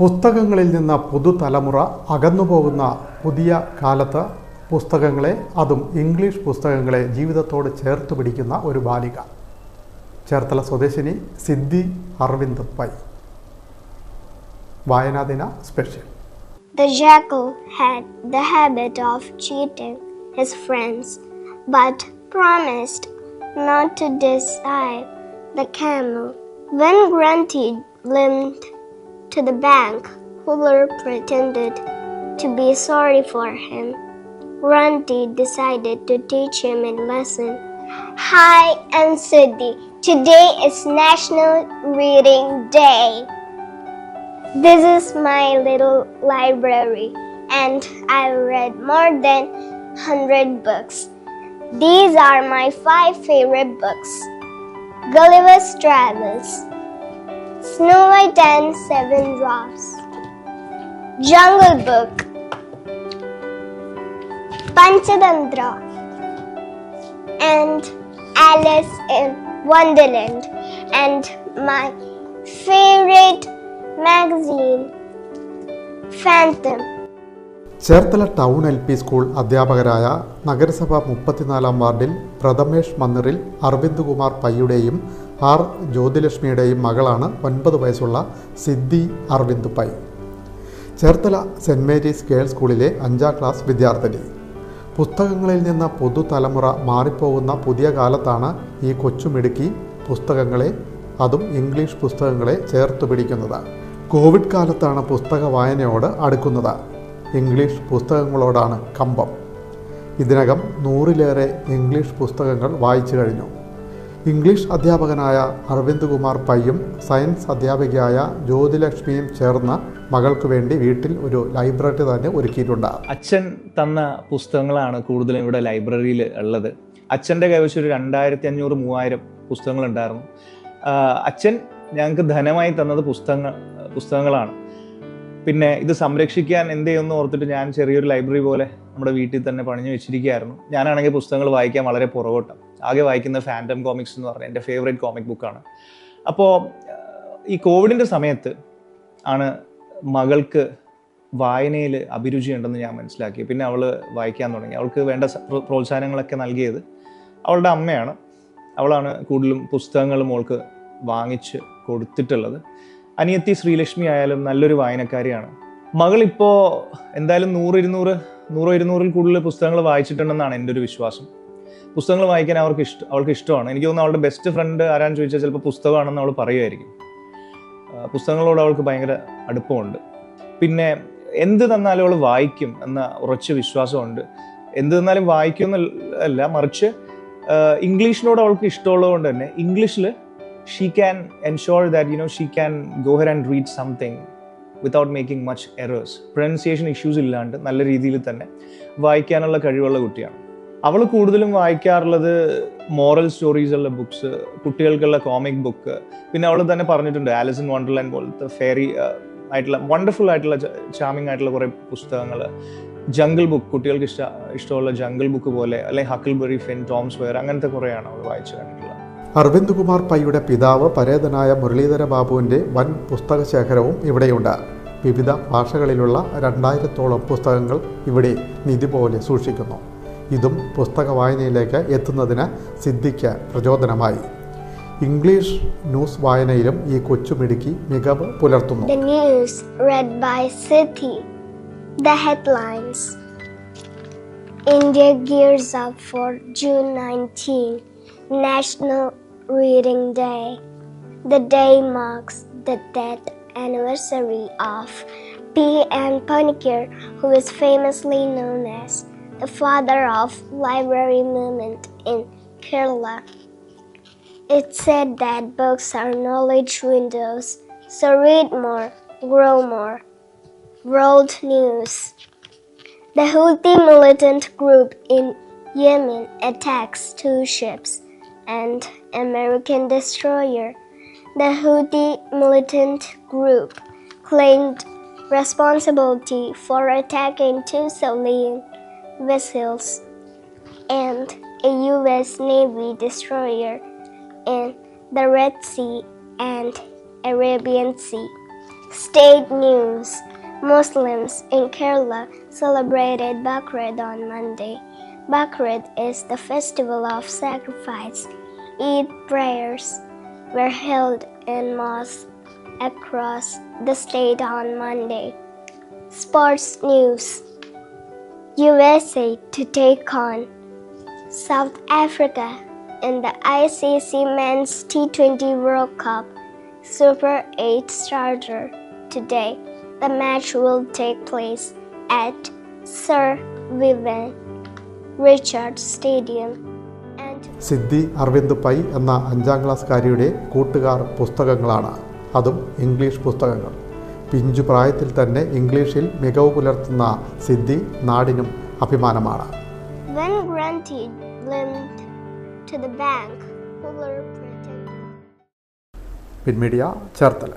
പുസ്തകങ്ങളിൽ നിന്ന് പുതുതലമുറ അകന്നുപോകുന്ന പുതിയ കാലത്ത് പുസ്തകങ്ങളെ, അതും ഇംഗ്ലീഷ് പുസ്തകങ്ങളെ ജീവിതത്തോട് ചേർത്ത് പിടിക്കുന്ന ഒരു ബാലിക. ചേർത്തല സ്വദേശിനി സിദ്ധി അരവിന്ദ് പൈ. വായനാദിന special. The jackal had the habit of cheating his friends, but promised not to deceive the camel. When Grunty limped to the bank, Hoover pretended to be sorry for him. Grunty decided to teach him a lesson. Hi, I'm Siddhi. Today is National Reading Day. This is my little library, and I've read more than 100 books. These are my 5 favorite books: Gulliver's Travels, Snow White and Seven Dwarfs, Jungle Book, Panchatantra, and Alice in Wonderland, and my favorite magazine, Phantom. Cherthala town LP school അധ്യാപകരായ നഗരസഭ 34 വാർഡിൽ പ്രഥമേഷ് മന്ദിറിൽ അരവിന്ദ് കുമാർ പൈയുടെയും R ജ്യോതിലക്ഷ്മിയുടെയും മകളാണ് 9 വയസ്സുള്ള സിദ്ധി അരവിന്ദ് പൈ. ചേർത്തല സെൻറ് Mary's girls സ്കൂളിലെ 5ാം ക്ലാസ് വിദ്യാർത്ഥിനി. പുസ്തകങ്ങളിൽ നിന്ന് പുതുതലമുറ മാറിപ്പോകുന്ന പുതിയ കാലത്താണ് ഈ കൊച്ചുമിടുക്കി പുസ്തകങ്ങളെ, അതും ഇംഗ്ലീഷ് പുസ്തകങ്ങളെ ചേർത്ത് പിടിക്കുന്നത്. കോവിഡ് കാലത്താണ് പുസ്തക വായനയോട് അടുക്കുന്നത്. ഇംഗ്ലീഷ് പുസ്തകങ്ങളോടാണ് കമ്പം. ഇതിനകം 100-ലേറെ ഇംഗ്ലീഷ് പുസ്തകങ്ങൾ വായിച്ചു കഴിഞ്ഞു. ഇംഗ്ലീഷ് അധ്യാപകനായ അരവിന്ദ് കുമാർ പൈയും സയൻസ് അധ്യാപികയായ ജ്യോതിലക്ഷ്മിയും ചേർന്ന് മകൾക്ക് വേണ്ടി വീട്ടിൽ ഒരു ലൈബ്രറി തന്നെ ഒരുക്കിയിട്ടുണ്ട്. അച്ഛൻ തന്ന പുസ്തകങ്ങളാണ് കൂടുതലും ഇവിടെ ലൈബ്രറിയിൽ ഉള്ളത്. അച്ഛൻ്റെ കൈവശം ഒരു 2500-3000 പുസ്തകങ്ങളുണ്ടായിരുന്നു. അച്ഛൻ ഞങ്ങൾക്ക് ധനമായി തന്നത് പുസ്തകങ്ങളാണ്. പിന്നെ ഇത് സംരക്ഷിക്കാൻ എന്ത് ചെയ്യുമെന്ന് ഓർത്തിട്ട് ഞാൻ ചെറിയൊരു ലൈബ്രറി പോലെ നമ്മുടെ വീട്ടിൽ തന്നെ പണിഞ്ഞു വെച്ചിരിക്കുകയായിരുന്നു. ഞാനാണെങ്കിൽ പുസ്തകങ്ങൾ വായിക്കാൻ വളരെ പുറകോട്ടാണ്. ആകെ വായിക്കുന്ന ഫാൻറ്റം കോമിക്സ് എന്ന് പറഞ്ഞാൽ എൻ്റെ ഫേവറേറ്റ് കോമിക് ബുക്കാണ്. അപ്പോൾ ഈ കോവിഡിൻ്റെ സമയത്ത് ആണ് മകൾക്ക് വായനയിൽ അഭിരുചി ഉണ്ടെന്ന് ഞാൻ മനസ്സിലാക്കി. പിന്നെ അവൾ വായിക്കാൻ തുടങ്ങി. അവൾക്ക് വേണ്ട പ്രോത്സാഹനങ്ങളൊക്കെ നൽകിയത് അവളുടെ അമ്മയാണ്. അവളാണ് കൂടുതലും പുസ്തകങ്ങൾ മോൾക്ക് വാങ്ങിച്ച് കൊടുത്തിട്ടുള്ളത്. അനിയത്തി ശ്രീലക്ഷ്മി ആയാലും നല്ലൊരു വായനക്കാരിയാണ്. മകളിപ്പോൾ എന്തായാലും 100-200 കൂടുതൽ പുസ്തകങ്ങൾ വായിച്ചിട്ടുണ്ടെന്നാണ് എൻ്റെ ഒരു വിശ്വാസം. പുസ്തകങ്ങൾ വായിക്കാൻ അവൾക്ക് ഇഷ്ടമാണ്. എനിക്ക് തോന്നുന്നു അവളുടെ ബെസ്റ്റ് ഫ്രണ്ട് ആരാന്ന് ചോദിച്ചാൽ ചിലപ്പോൾ പുസ്തകമാണെന്ന് അവൾ പറയുമായിരിക്കും. പുസ്തകങ്ങളോട് അവൾക്ക് ഭയങ്കര അടുപ്പമുണ്ട്. പിന്നെ എന്ത് തന്നാലും അവൾ വായിക്കും എന്ന ഉറച്ച വിശ്വാസമുണ്ട്. എന്ത് തന്നാലും വായിക്കും എന്നല്ല, മറിച്ച് ഇംഗ്ലീഷിനോട് അവൾക്ക് ഇഷ്ടമുള്ളത് കൊണ്ട് തന്നെ ഇംഗ്ലീഷിൽ she can ensure that she can go ahead and read something without making much errors. Pronunciation issues ഇല്ലാണ്ട് നല്ല രീതിയിൽ തന്നെ വായിക്കാനുള്ള കഴിവുള്ള കുട്ടിയാണ്. അവൾ കൂടുതലും വായിക്കാറുള്ളത് മോറൽ സ്റ്റോറീസുള്ള ബുക്സ്, കുട്ടികൾക്കുള്ള കോമിക് ബുക്ക്. പിന്നെ അവൾ തന്നെ പറഞ്ഞിട്ടുണ്ട് ആലിസ് ഇൻ വണ്ടർലാൻഡ് പോലത്തെ ഫെയറി ആയിട്ടുള്ള വണ്ടർഫുൾ ആയിട്ടുള്ള ചാമിങ് ആയിട്ടുള്ള കുറേ പുസ്തകങ്ങൾ. ജംഗിൾ ബുക്ക്, കുട്ടികൾക്ക് ഇഷ്ടമുള്ള ജംഗിൾ ബുക്ക് പോലെ, അല്ലെങ്കിൽ ഹക്കിൾബെറി ഫിൻ, ടോം സോയർ, അങ്ങനത്തെ കുറേയാണ് അവൾ വായിച്ചു കണ്ടിട്ടുള്ളത്. അരവിന്ദ് കുമാർ പൈയുടെ പിതാവ് പരേതനായ മുരളീധര ബാബുവിൻ്റെ വൻ പുസ്തക ശേഖരവും ഇവിടെയുണ്ട്. വിവിധ ഭാഷകളിലുള്ള 2000-ഓളം പുസ്തകങ്ങൾ ഇവിടെ നിധി പോലെ സൂക്ഷിക്കുന്നു. ഇതും പുസ്തക വായനയിലേക്ക് എത്തുന്നതിന് സിദ്ധിക്ക് പ്രചോദനമായി. ഇംഗ്ലീഷ് ന്യൂസ് വായനയിലും ഈ കൊച്ചുമിടുക്കി മികവ് പുലർത്തുന്നു. The news read by Siddhi. The headlines. India gears up for June 19, National Reading Day. The day marks the death anniversary of P.N. Panikkar, who is famously known as the father of library movement in Kerala. It's said that books are knowledge windows, so read more, grow more. World news. The Houthi militant group in Yemen attacks 2 ships and American destroyer. The Houthi militant group claimed responsibility for attacking 2 civilian vessels and a US Navy destroyer in the Red Sea and Arabian Sea. State news. Muslims in Kerala celebrated Bakrid on Monday. Bakrid is the festival of sacrifice. Eid prayers were held in mosques across the state on Monday. Sports news. USA to take on South Africa in the ICC Men's T20 World Cup Super 8 starter today. The match will take place at Sir Vivian Richards Stadium. And Siddhi Aravind Pai എന്ന 5ാം ക്ലാസ്സുകാരിയുടെ കൂട്ടുകാർ പുസ്തകങ്ങളാണ്, അതും English പുസ്തകങ്ങൾ. പിഞ്ചു പ്രായത്തിൽ തന്നെ ഇംഗ്ലീഷിൽ മികവ് പുലർത്തുന്ന സിദ്ധി നാടിനും അഭിമാനമാണ്. when granted limped to the bank, Fuller pretended. പിൻമീഡിയ Cherthala.